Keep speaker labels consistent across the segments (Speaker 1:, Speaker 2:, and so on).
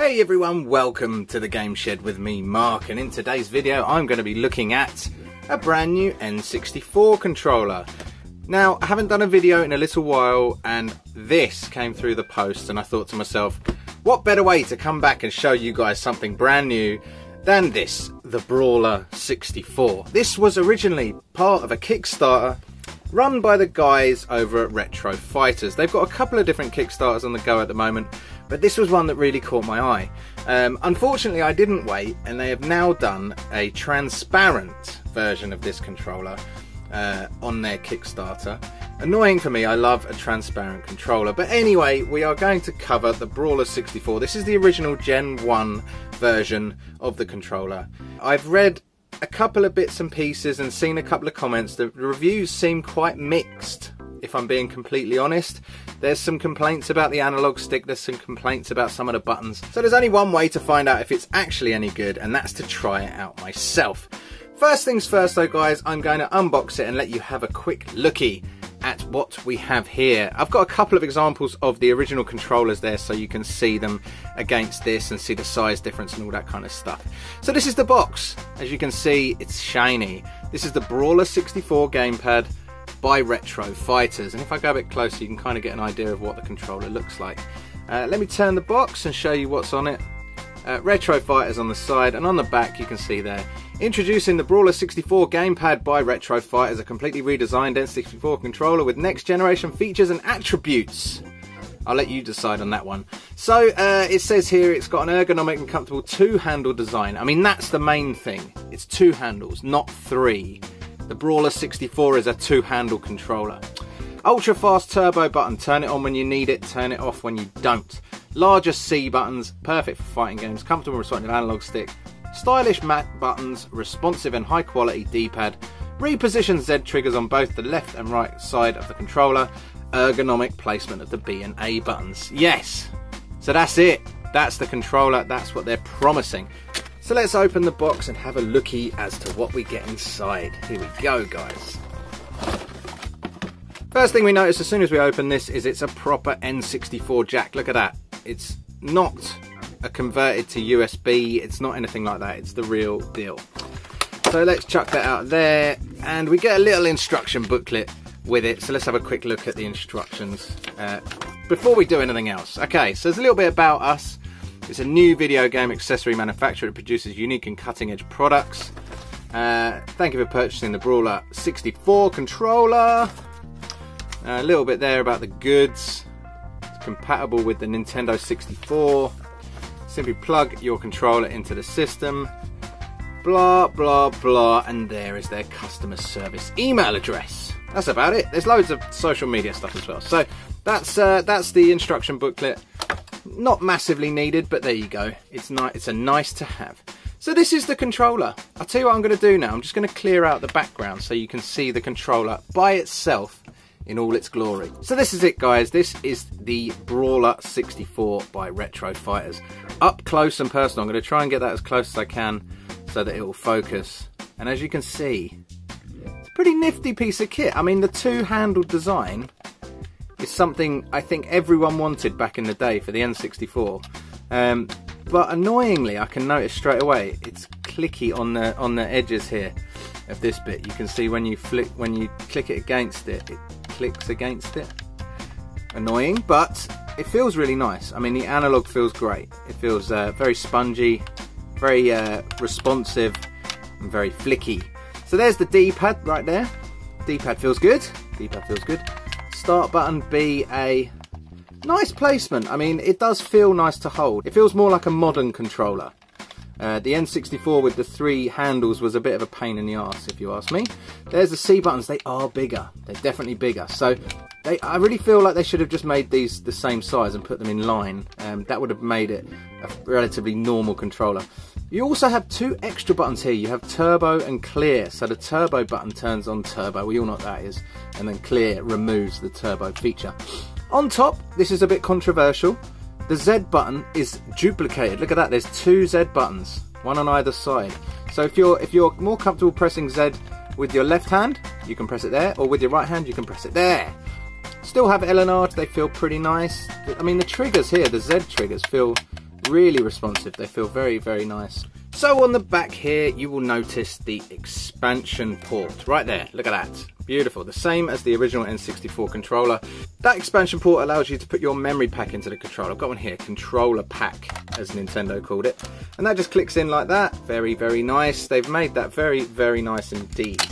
Speaker 1: Hey everyone, welcome to the Game Shed with me, Mark, and in today's video I'm going to be looking at a brand new N64 controller. Now, I haven't done a video in a little while and this came through the post and I thought to myself, what better way to come back and show you guys something brand new than this, the Brawler 64. This was originally part of a Kickstarter run by the guys over at Retro Fighters. They've got a couple of different Kickstarters on the go at the moment, but this was one that really caught my eye. Unfortunately, I didn't wait, and they have now done a transparent version of this controller on their Kickstarter. Annoying for me, I love a transparent controller. But anyway, we are going to cover the Brawler 64. This is the original Gen 1 version of the controller. I've read a couple of bits and pieces and seen a couple of comments. The reviews seem quite mixed, if I'm being completely honest. There's some complaints about the analog stick, there's some complaints about some of the buttons. So there's only one way to find out if it's actually any good, and that's to try it out myself. First things first though guys, I'm going to unbox it and let you have a quick looky at what we have here. I've got a couple of examples of the original controllers there so you can see them against this and see the size difference and all that kind of stuff. So this is the box. As you can see, it's shiny. This is the Brawler 64 gamepad by Retro Fighters, and if I go a bit closer you can kind of get an idea of what the controller looks like. Let me turn the box and show you what's on it. Retro Fighters on the side, and on the back you can see there, introducing the Brawler 64 gamepad by Retro Fighters, a completely redesigned N64 controller with next generation features and attributes. I'll let you decide on that one. So it says here it's got an ergonomic and comfortable two-handle design. I mean, that's the main thing. It's two handles, not three. The Brawler 64 is a two-handle controller. Ultra fast turbo button, turn it on when you need it, turn it off when you don't. Larger C buttons, perfect for fighting games, comfortable responsive analog stick. Stylish matte buttons, responsive and high quality D-pad. Repositioned Z triggers on both the left and right side of the controller. Ergonomic placement of the B and A buttons. Yes! So that's it. That's the controller. That's what they're promising. So let's open the box and have a looky as to what we get inside. Here we go, guys. First thing we notice as soon as we open this is it's a proper N64 jack. Look at that. It's not a converted to USB. It's not anything like that. It's the real deal. So let's chuck that out there. And we get a little instruction booklet with it. So let's have a quick look at the instructions before we do anything else. Okay, so there's a little bit about us. It's a new video game accessory manufacturer that produces unique and cutting edge products. Thank you for purchasing the Brawler 64 controller. A little bit there about the goods. It's compatible with the Nintendo 64. Simply plug your controller into the system. Blah, blah, blah. And there is their customer service email address. That's about it. There's loads of social media stuff as well. So that's the instruction booklet. Not massively needed, but there you go. It's a nice to have. So this is the controller. I'll tell you what I'm going to do now. I'm just going to clear out the background so you can see the controller by itself in all its glory. So this is it, guys. This is the Brawler 64 by Retro Fighters. Up close and personal. I'm going to try and get that as close as I can so that it will focus. And as you can see, it's a pretty nifty piece of kit. I mean, the two-handled design is something I think everyone wanted back in the day for the N64. But annoyingly, I can notice straight away it's clicky on the edges here of this bit. You can see when you click it against it, it clicks against it. Annoying, but it feels really nice. I mean, the analog feels great. It feels very spongy, very responsive, and very flicky. So there's the D-pad right there. D-pad feels good. D-pad feels good. Start button B, A. Nice placement. I mean, it does feel nice to hold. It feels more like a modern controller. The N64 with the three handles was a bit of a pain in the arse, if you ask me. There's the C buttons. They are bigger. They're definitely bigger. So I really feel like they should have just made these the same size and put them in line. That would have made it a relatively normal controller. You also have two extra buttons here. You have turbo and clear. So the turbo button turns on turbo. We all know what that is. And then clear removes the turbo feature. On top, this is a bit controversial. The Z button is duplicated. Look at that. There's two Z buttons, one on either side. So if you're more comfortable pressing Z with your left hand, you can press it there, or with your right hand, you can press it there. Still have L and R. They feel pretty nice. I mean, the triggers here, the Z triggers, feel Really responsive. They feel very, very nice. So on the back here, you will notice the expansion port right there. Look at that. Beautiful. The same as the original N64 controller. That expansion port allows you to put your memory pack into the controller. I've got one here, controller pack, as Nintendo called it. And that just clicks in like that. Very, very nice. They've made that very, very nice indeed.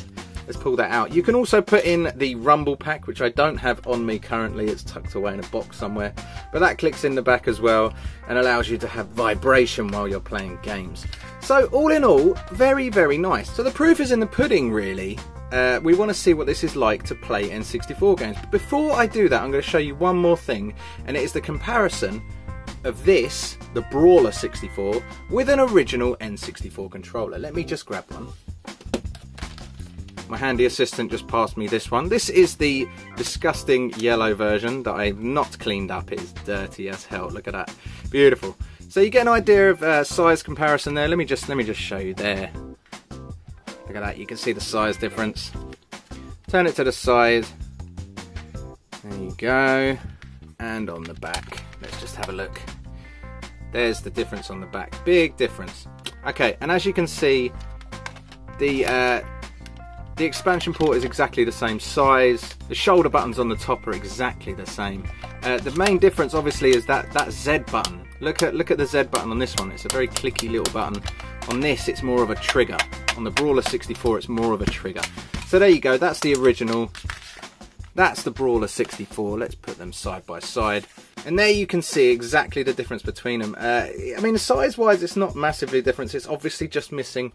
Speaker 1: Let's pull that out. You can also put in the rumble pack, which I don't have on me currently. It's tucked away in a box somewhere. But that clicks in the back as well and allows you to have vibration while you're playing games. So all in all, very, very nice. So the proof is in the pudding, really. We want to see what this is like to play N64 games. But before I do that, I'm going to show you one more thing, and it is the comparison of this, the Brawler 64, with an original N64 controller. Let me just grab one. My handy assistant just passed me this one. This is the disgusting yellow version that I've not cleaned up. It's dirty as hell. Look at that. Beautiful. So you get an idea of size comparison there. Let me just show you there. Look at that. You can see the size difference. Turn it to the side. There you go. And on the back. Let's just have a look. There's the difference on the back. Big difference. Okay, and as you can see, the expansion port is exactly the same size. The shoulder buttons on the top are exactly the same. The main difference, obviously, is that Z button. Look at the Z button on this one. It's a very clicky little button. On this, it's more of a trigger. On the Brawler 64, it's more of a trigger. So there you go. That's the original. That's the Brawler 64. Let's put them side by side. And there you can see exactly the difference between them. I mean, size-wise, it's not massively different. It's obviously just missing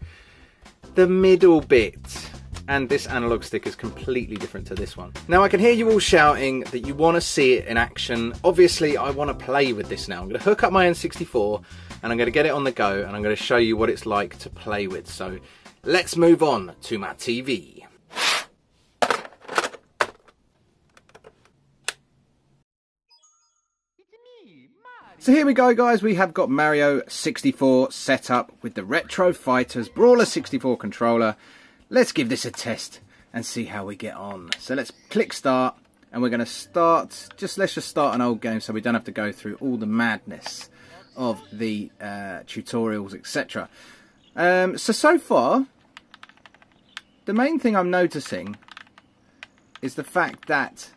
Speaker 1: the middle bit. And this analog stick is completely different to this one. Now I can hear you all shouting that you want to see it in action. Obviously I want to play with this now. I'm going to hook up my N64 and I'm going to get it on the go and I'm going to show you what it's like to play with. So let's move on to my TV. So here we go, guys. We have got Mario 64 set up with the Retro Fighters Brawler 64 controller. Let's give this a test and see how we get on. So let's click start and we're going to start, let's just start an old game so we don't have to go through all the madness of the tutorials, etc. So far, the main thing I'm noticing is the fact that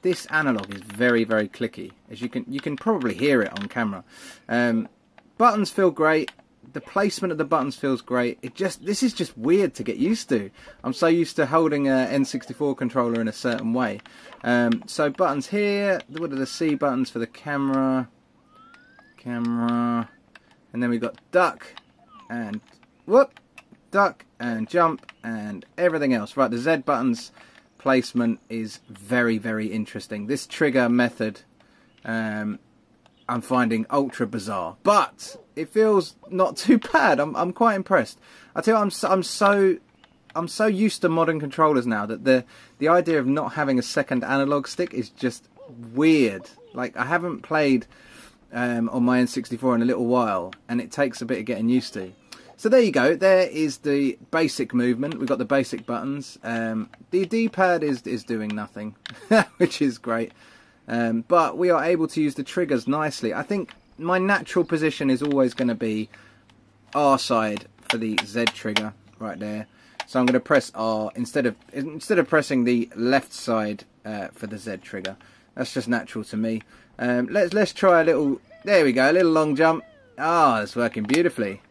Speaker 1: this analog is very, very clicky. As you can probably hear it on camera. Buttons feel great. The placement of the buttons feels great. This is just weird to get used to. I'm so used to holding an N64 controller in a certain way. So buttons here. What are the C buttons for the camera? And then we've got duck and whoop, duck and jump and everything else. Right, the Z buttons placement is very, very interesting. This trigger method, I'm finding ultra bizarre, but it feels not too bad. I'm quite impressed. I tell you, I'm so used to modern controllers now that the idea of not having a second analog stick is just weird. Like, I haven't played on my N64 in a little while, and it takes a bit of getting used to. So there you go. There is the basic movement. We've got the basic buttons. The D-pad is doing nothing, which is great. But we are able to use the triggers nicely. I think my natural position is always going to be R side for the Z trigger right there. So I'm going to press R instead of pressing the left side for the Z trigger. That's just natural to me. Let's try a little. There we go, a little long jump. Ah, it's working beautifully.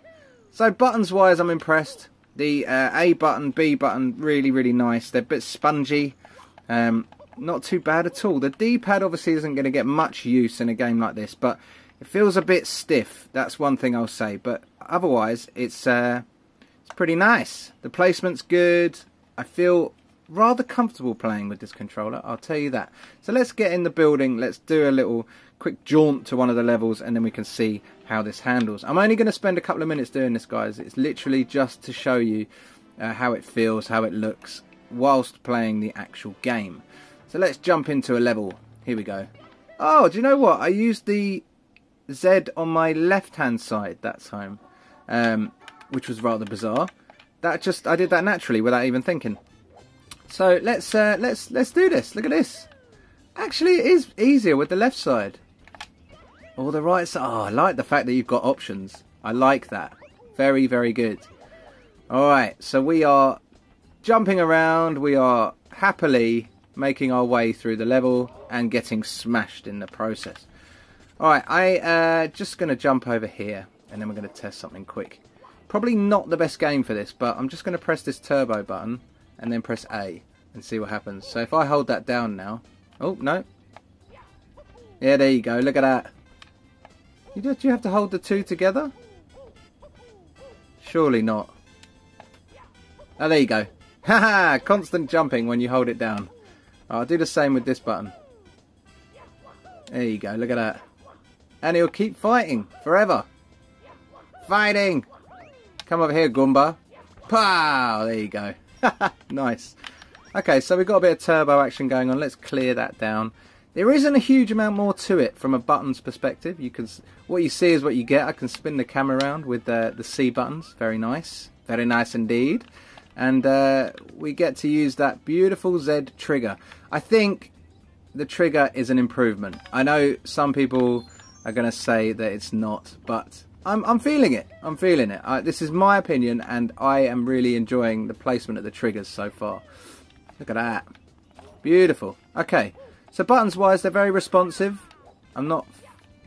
Speaker 1: So buttons wise, I'm impressed. The A button, B button, really, really nice. They're a bit spongy. Not too bad at all. The D-pad obviously isn't going to get much use in a game like this, but it feels a bit stiff. That's one thing I'll say. But otherwise, it's pretty nice. The placement's good. I feel rather comfortable playing with this controller, I'll tell you that. So let's get in the building. Let's do a little quick jaunt to one of the levels, and then we can see how this handles. I'm only going to spend a couple of minutes doing this, guys. It's literally just to show you how it feels, how it looks, whilst playing the actual game. So let's jump into a level. Here we go. Oh, do you know what? I used the Z on my left-hand side that time, which was rather bizarre. I did that naturally without even thinking. So let's do this. Look at this. Actually, it is easier with the left side. or the right side. Oh, I like the fact that you've got options. I like that. Very, very good. Alright, so we are jumping around. We are happily making our way through the level and getting smashed in the process. Alright, I just going to jump over here and then we're going to test something quick. Probably not the best game for this, but I'm just going to press this turbo button and then press A and see what happens. So if I hold that down now... Oh, no. Yeah, there you go. Look at that. Do you have to hold the two together? Surely not. Oh, there you go. Haha! Constant jumping when you hold it down. I'll do the same with this button. There you go. Look at that. And he'll keep fighting forever. Fighting! Come over here, Goomba. Pow! There you go. Nice. Okay, so we've got a bit of turbo action going on. Let's clear that down. There isn't a huge amount more to it from a buttons perspective. What you see is what you get. I can spin the camera around with the C buttons. Very nice. Very nice indeed. And we get to use that beautiful Z trigger. I think the trigger is an improvement. I know some people are going to say that it's not, but I'm feeling it. I'm feeling it. This is my opinion, and I am really enjoying the placement of the triggers so far. Look at that. Beautiful. Okay, so buttons wise, they're very responsive. I'm not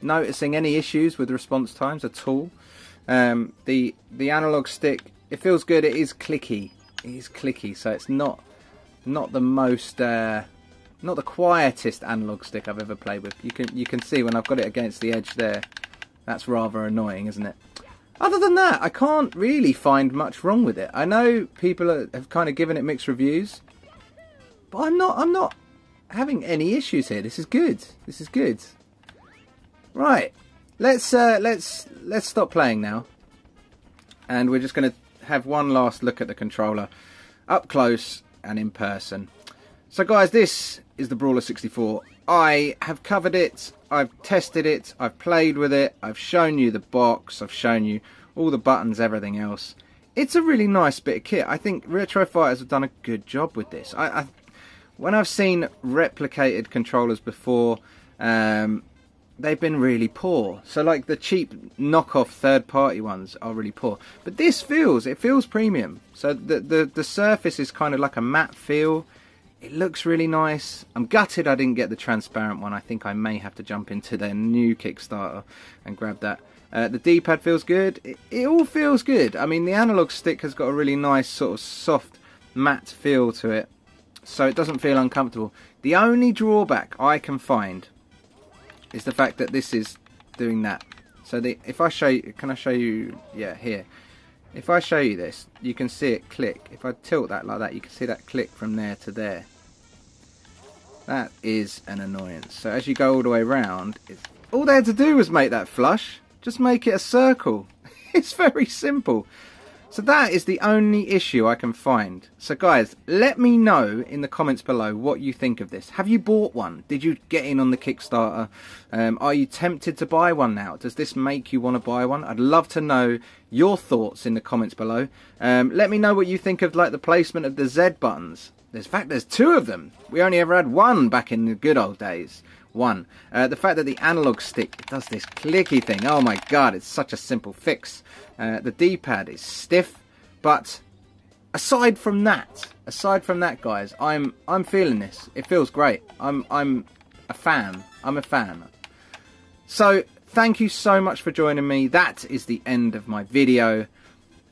Speaker 1: noticing any issues with response times at all. The analog stick, it feels good. It is clicky. It is clicky, so it's not the most not the quietest analog stick I've ever played with. You can see when I've got it against the edge there. That's rather annoying, isn't it? Other than that, I can't really find much wrong with it. I know people have kind of given it mixed reviews, but I'm not having any issues here. This is good. This is good. Right, let's stop playing now, and we're just going to have one last look at the controller up close and in person. So guys, this is the Brawler 64. I have covered it, I've tested it, I've played with it, I've shown you the box, I've shown you all the buttons, everything else. It's a really nice bit of kit. I think Retro Fighters have done a good job with this. When I've seen replicated controllers before, they've been really poor. So like the cheap knockoff third-party ones are really poor. But this feels premium. So the surface is kind of like a matte feel. It looks really nice. I'm gutted I didn't get the transparent one. I think I may have to jump into their new Kickstarter and grab that. The D-pad feels good. It all feels good. I mean, the analog stick has got a really nice sort of soft matte feel to it, so it doesn't feel uncomfortable. The only drawback I can find is the fact that this is doing that. So if I show you, can I show you? Yeah, here. If I show you this, you can see it click. If I tilt that like that, you can see that click from there to there. That is an annoyance. So as you go all the way around, all they had to do was make that flush. Just make it a circle. It's very simple. So that is the only issue I can find. So guys, let me know in the comments below what you think of this. Have you bought one? Did you get in on the Kickstarter? Are you tempted to buy one now? Does this make you want to buy one? I'd love to know your thoughts in the comments below. Let me know what you think of like the placement of the Z buttons. In fact, there's two of them. We only ever had one back in the good old days. One. The fact that the analog stick does this clicky thing. Oh my god, it's such a simple fix. The D-pad is stiff, but aside from that, guys, I'm feeling this. It feels great. I'm a fan. I'm a fan. So thank you so much for joining me. That is the end of my video.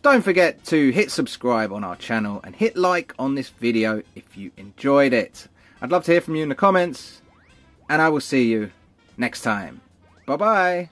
Speaker 1: Don't forget to hit subscribe on our channel and hit like on this video if you enjoyed it. I'd love to hear from you in the comments, and I will see you next time. Bye bye.